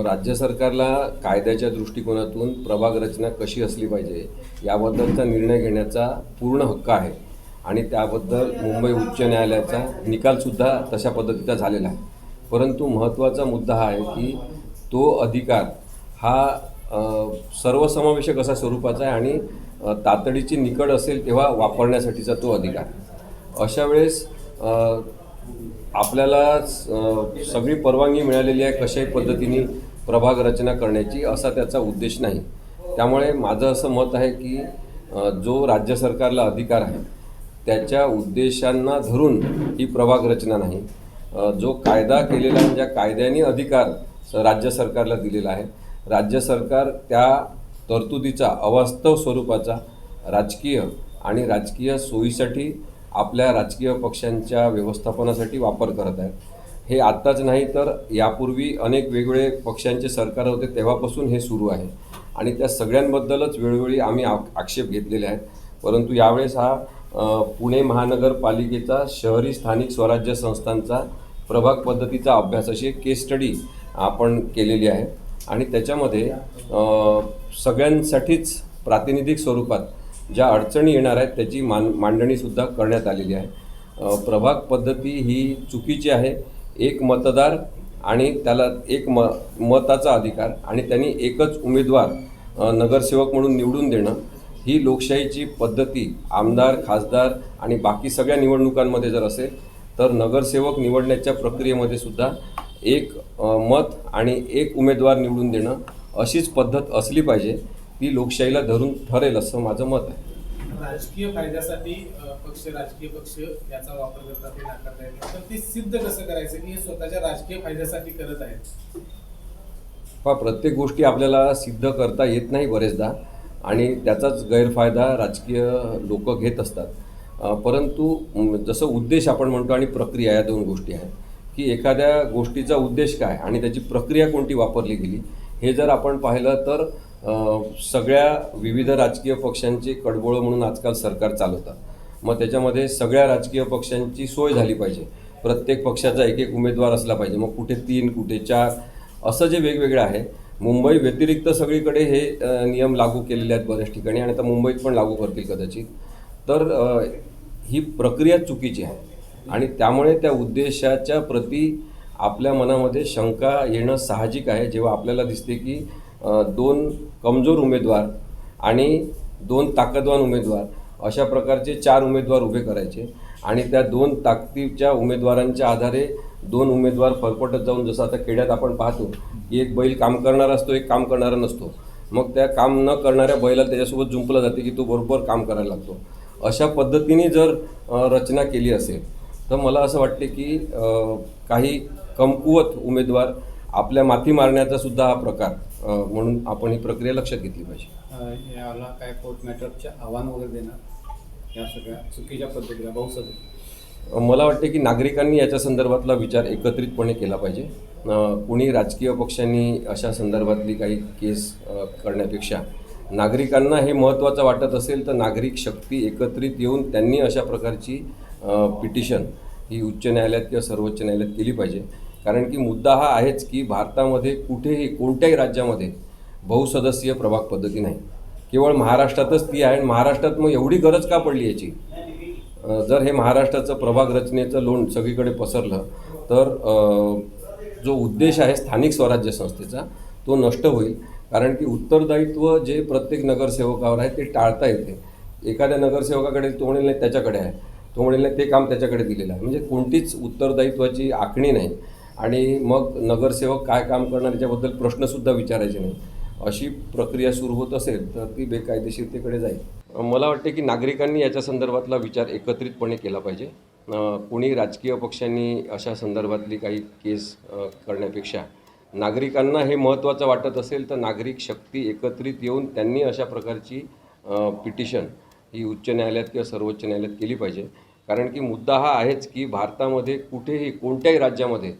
राज्य सरकारला कायद्याच्या दृष्टिकोनातून प्रभाग रचना कशी असली पाहिजे याबद्दलचा निर्णय घेण्याचा पूर्ण हक्क आहे आणि त्याबद्दल मुंबई उच्च न्यायालयाचा निकालसुद्धा तशा पद्धतीचा झालेला आहे. परंतु महत्त्वाचा मुद्दा हा आहे की तो अधिकार हा सर्वसमावेशक असा स्वरूपाचा आहे आणि तातडीची निकड असेल तेव्हा वापरण्यासाठीचा तो अधिकार. अशा वेळेस आपल्याला सगळी परवानगी मिळालेली आहे कशाही पद्धतीने प्रभाग रचना करण्याची, असा त्याचा उद्देश नाही. त्यामुळे माझं असं मत आहे की जो राज्य सरकारला अधिकार आहे त्याच्या उद्देशांना धरून ही प्रभाग रचना नाही. जो कायदा केलेला आहे, ज्या कायद्याने अधिकार राज्य सरकारला दिलेला आहे, राज्य सरकार त्या तरतुदीचा अवास्तव स्वरूपाचा राजकीय सोयीसाठी आपल्या राजकीय पक्षांच्या व्यवस्थापनासाठी वापर करत आहेत. हे आत्ताच नाही तर यापूर्वी अनेक वेगवेगळे पक्षांचे सरकार होते तेव्हापासून हे सुरू आहे आणि त्या सगळ्यांबद्दलच वेळोवेळी आम्ही आक्षेप घेतलेले आहेत. परंतु यावेळेस हा पुणे महानगरपालिकेचा शहरी स्थानिक स्वराज्य संस्थांचा प्रभाग पद्धतीचा अभ्यास अशी एक केस स्टडी आपण केलेली आहे आणि त्याच्यामध्ये सगळ्यांसाठीच प्रातिनिधिक स्वरूपात ज्या अडचणी येणार आहेत त्याची मांडणीसुद्धा करण्यात आलेली आहे. प्रभाग पद्धती ही चुकीची आहे. एक मतदार आणि त्याला एक मताचा अधिकार आणि त्यांनी एकच उमेदवार नगरसेवक म्हणून निवडून देणं ही लोकशाहीची पद्धती आमदार, खासदार आणि बाकी सगळ्या निवडणुकांमध्ये जर असेल तर नगरसेवक निवडण्याच्या प्रक्रियेमध्ये सुद्धा एक मत आणि एक उमेदवार निवडून देणं अशीच पद्धत असली पाहिजे. ती लोकशाहीला धरून ठरेल असं माझं मत आहे. राजकीय फायद्यासाठी राजकीय पक्ष याचा वापर करतात हे नाकारता येत नाही, तर ते सिद्ध कसं करायचं की हे स्वतःच्या राजकीय फायद्यासाठी करत आहेत? प्रत्येक गोष्टी आपल्याला सिद्ध करता येत नाही बरेचदा आणि त्याचाच गैरफायदा राजकीय लोक घेत असतात. परंतु जसं उद्देश आपण म्हणतो आणि प्रक्रिया या दोन गोष्टी आहेत की एखाद्या गोष्टीचा उद्देश काय आणि त्याची प्रक्रिया कोणती वापरली गेली हे जर आपण पाहिलं तर सगळ्या विविध राजकीय पक्षांचे कडबोळं म्हणून आजकाल सरकार चालवतात. मग त्याच्यामध्ये सगळ्या राजकीय पक्षांची सोय झाली पाहिजे. प्रत्येक पक्षाचा एक एक उमेदवार असला पाहिजे. मग कुठे 3 कुठे 4 असं जे वेगवेगळं आहे. मुंबई व्यतिरिक्त सगळीकडे हे नियम लागू केलेले आहेत बऱ्याच ठिकाणी आणि आता मुंबईत पण लागू करतील कदाचित. तर ही प्रक्रिया चुकीची आहे आणि त्यामुळे त्या उद्देशाच्या प्रती आपल्या मनामध्ये शंका येणं साहजिक आहे. जेव्हा आपल्याला दिसते की 2 कमजोर उमेदवार आणि 2 ताकदवान उमेदवार अशा प्रकारचे 4 उमेदवार उभे करायचे आणि त्या 2 ताकदीच्या उमेदवारांच्या आधारे 2 उमेदवार फरफटत जाऊन, जसं आता खेड्यात आपण पाहतो की एक बैल काम करणारा असतो, एक काम करणारा नसतो. मग त्या काम न करणाऱ्या बैलाला त्याच्यासोबत जुंपलं जाते की तो बरोबर काम करायला लागतो. अशा पद्धतीने जर रचना केली असेल तर मला असं वाटते की काही कमकुवत उमेदवार आपल्या माथी मारण्याचा सुद्धा हा प्रकार म्हणून आपण ही प्रक्रिया लक्षात घेतली पाहिजे. याला काय कोर्ट मॅटरचे आव्हान वगैरे देणार या सगळ्या चुकीच्या पद्धतीला बहुसद? मला वाटते की नागरिकांनी याच्या संदर्भातला विचार एकत्रितपणे केला पाहिजे. कुणी राजकीय पक्षांनी अशा संदर्भातली काही केस करण्यापेक्षा नागरिकांना हे महत्त्वाचं वाटत असेल तर नागरिक शक्ती एकत्रित येऊन त्यांनी अशा प्रकारची पिटिशन ही उच्च न्यायालयात किंवा सर्वोच्च न्यायालयात केली पाहिजे. कारण की मुद्दा हा आहेच की भारतामध्ये कुठेही कोणत्याही राज्यामध्ये बहुसदस्यीय प्रभाग पद्धती नाही. केवळ महाराष्ट्रातच ती आहे आणि महाराष्ट्रात मग एवढी गरज का पडली याची? जर हे महाराष्ट्राचं प्रभाग रचनेचं लोण सगळीकडे पसरलं तर जो उद्देश आहे स्थानिक स्वराज्य संस्थेचा तो नष्ट होईल. कारण की उत्तरदायित्व जे प्रत्येक नगरसेवकावर आहे ते टाळता येते. एखाद्या नगरसेवकाकडे तो म्हणेल नाही त्याच्याकडे आहे, तो म्हणेल नाही ते काम त्याच्याकडे दिलेलं आहे. म्हणजे कोणतीच उत्तरदायित्वाची आखणी नाही आणि मग नगरसेवक काय काम करणार याच्याबद्दल प्रश्नसुद्धा विचारायचे नाही. अशी प्रक्रिया सुरू होत असेल तर ती बेकायदेशीरतेकडे जाईल. मला वाटते की नागरिकांनी याच्या संदर्भातला विचार एकत्रितपणे केला पाहिजे. कुणी राजकीय पक्षांनी अशा संदर्भातली काही केस करण्यापेक्षा नागरिकांना हे महत्त्वाचं वाटत असेल तर नागरिक शक्ती एकत्रित येऊन त्यांनी अशा प्रकारची पिटिशन ही उच्च न्यायालयात किंवा सर्वोच्च न्यायालयात केली पाहिजे. कारण की मुद्दा हा आहेच की भारतामध्ये कुठेही कोणत्याही राज्यामध्ये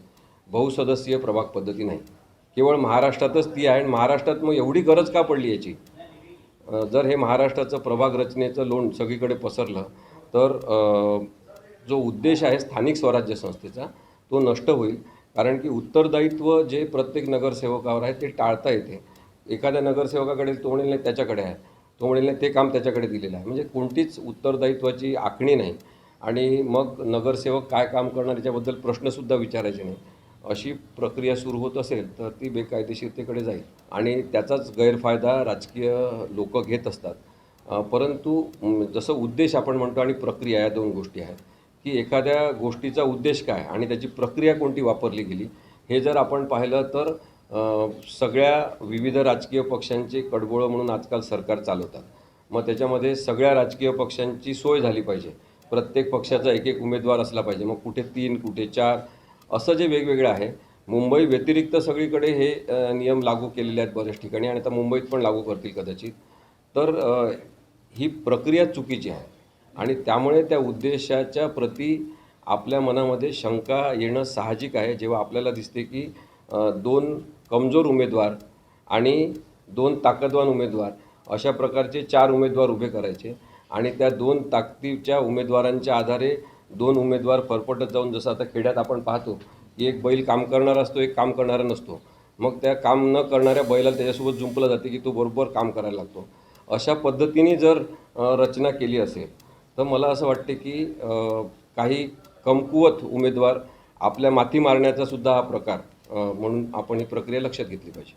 बहुसदस्यीय प्रभाग पद्धती नाही. केवळ महाराष्ट्रातच ती आहे आणि महाराष्ट्रात मग एवढी गरज का पडली याची? जर हे महाराष्ट्राचं प्रभाग रचनेचं लोण सगळीकडे पसरलं तर जो उद्देश आहे स्थानिक स्वराज्य संस्थेचा तो नष्ट होईल. कारण की उत्तरदायित्व जे प्रत्येक नगरसेवकावर आहे ते टाळता येते. एखाद्या नगरसेवकाकडे तो म्हणेल नाही त्याच्याकडे आहे, तो म्हणेल नाही ते काम त्याच्याकडे दिलेलं आहे. म्हणजे कोणतीच उत्तरदायित्वाची आखणी नाही आणि मग नगरसेवक काय काम करणार याच्याबद्दल प्रश्नसुद्धा विचारायचे नाही. अशी प्रक्रिया सुरू होत असेल तर ती बेकायदेशीरतेकडे जाईल आणि त्याचाच गैरफायदा राजकीय लोक घेत असतात. परंतु जसं उद्देश आपण म्हणतो आणि प्रक्रिया या दोन गोष्टी आहेत की एखाद्या गोष्टीचा उद्देश काय आणि त्याची प्रक्रिया कोणती वापरली गेली हे जर आपण पाहिलं तर सगळ्या विविध राजकीय पक्षांचे कडबोळं म्हणून आजकाल सरकार चालवतात. मग त्याच्यामध्ये सगळ्या राजकीय पक्षांची सोय झाली पाहिजे. प्रत्येक पक्षाचा एक एक उमेदवार असला पाहिजे. मग कुठे 3 कुठे 4 असं जे वेगवेगळं आहे. मुंबई व्यतिरिक्त सगळीकडे हे नियम लागू केलेले आहेत बऱ्याच ठिकाणी आणि आता मुंबईत पण लागू करतील कदाचित. तर ही प्रक्रिया चुकीची आहे आणि त्यामुळे त्या उद्देशाच्या प्रती आपल्या मनामध्ये शंका येणं साहजिक आहे. जेव्हा आपल्याला दिसते की 2 कमजोर उमेदवार आणि 2 ताकदवान उमेदवार अशा प्रकारचे 4 उमेदवार उभे करायचे आणि त्या 2 ताकदीच्या उमेदवारांच्या आधारे 2 उमेदवार फरफटत जाऊन, जसं आता खेड्यात आपण पाहतो की एक बैल काम करणारा असतो, एक काम करणारा नसतो. मग त्या काम न करणाऱ्या बैलाला त्याच्यासोबत जुंपलं जाते की तो बरोबर काम करायला लागतो. अशा पद्धतीने जर रचना केली असेल तर मला असं वाटते की काही कमकुवत उमेदवार आपल्या माथी मारण्याचा सुद्धा हा प्रकार म्हणून आपण ही प्रक्रिया लक्षात घेतली पाहिजे.